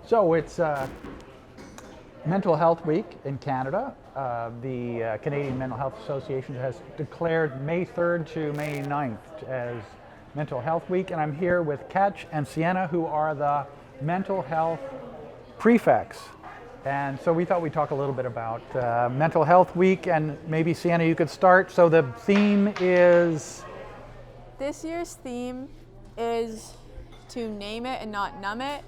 So it's Mental Health Week in Canada. The Canadian Mental Health Association has declared May 3rd to May 9th as Mental Health Week, and I'm here with Ketch and Sienna, who are the mental health prefects. And so we thought we'd talk a little bit about Mental Health Week, and maybe Sienna, you could start. So the theme is? This year's theme is to name it and not numb it.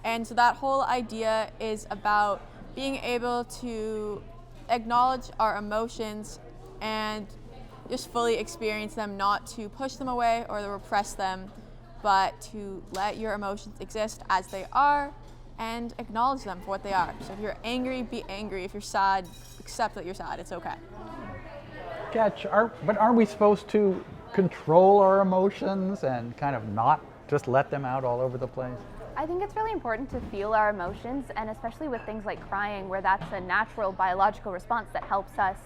And so that whole idea is about being able to acknowledge our emotions and just fully experience them, not to push them away or to repress them, but to let your emotions exist as they are and acknowledge them for what they are. So if you're angry, be angry. If you're sad, accept that you're sad. It's okay. Ketch, but aren't we supposed to control our emotions and kind of not just let them out all over the place? I think it's really important to feel our emotions, and especially with things like crying, where that's a natural biological response that helps us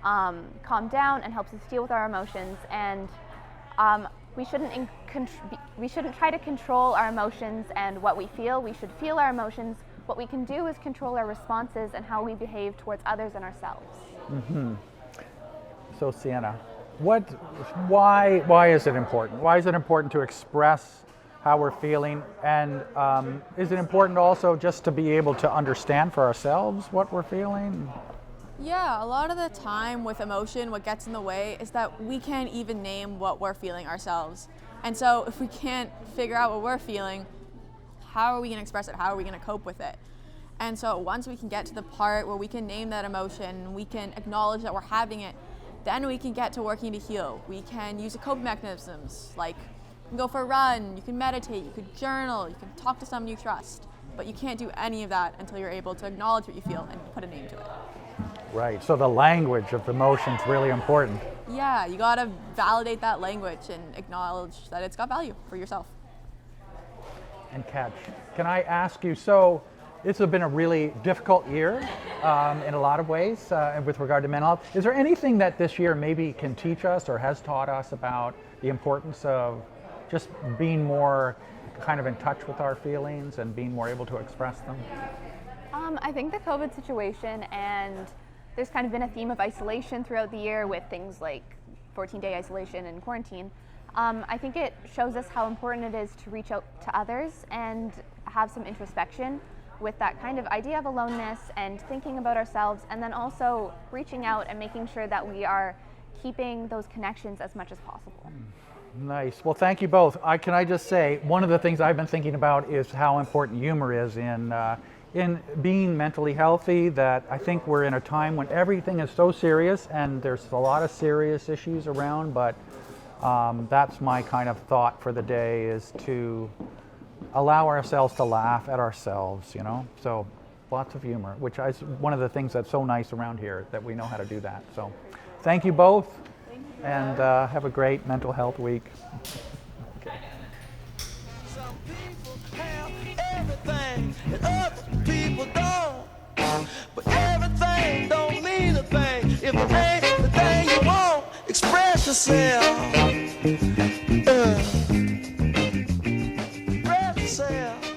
calm down and helps us deal with our emotions. And we shouldn't try to control our emotions and what we feel. We should feel our emotions. What we can do is control our responses and how we behave towards others and ourselves. Mm-hmm. So Sienna, why is it important? Why is it important to express how we're feeling? And is it important also just to be able to understand for ourselves what we're feeling? Yeah, a lot of the time with emotion, what gets in the way is that we can't even name what we're feeling ourselves. And so if we can't figure out what we're feeling, how are we going to express it? How are we going to cope with it? And so once we can get to the part where we can name that emotion, we can acknowledge that we're having it, then we can get to working to heal. We can use coping mechanisms like you can go for a run, you can meditate, you could journal, you can talk to someone you trust. But you can't do any of that until you're able to acknowledge what you feel and put a name to it. Right, so the language of emotion is really important. Yeah, you gotta validate that language and acknowledge that it's got value for yourself. And Ketch, can I ask you, so this has been a really difficult year in a lot of ways with regard to mental health. Is there anything that this year maybe can teach us or has taught us about the importance of just being more kind of in touch with our feelings and being more able to express them? I think the COVID situation, and there's kind of been a theme of isolation throughout the year with things like 14-day isolation and quarantine. I think it shows us how important it is to reach out to others and have some introspection with that kind of idea of aloneness and thinking about ourselves, and then also reaching out and making sure that we are keeping those connections as much as possible. Nice. Well, thank you both. Can I just say, one of the things I've been thinking about is how important humor is in being mentally healthy. That I think we're in a time when everything is so serious and there's a lot of serious issues around, but that's my kind of thought for the day, is to allow ourselves to laugh at ourselves, you know? So lots of humor, which is one of the things that's so nice around here, that we know how to do that. So thank you both. And have a great Mental Health Week. Okay. Some people have everything and other people don't. But everything don't mean a thing if it ain't the thing you want. Express yourself. Express yourself.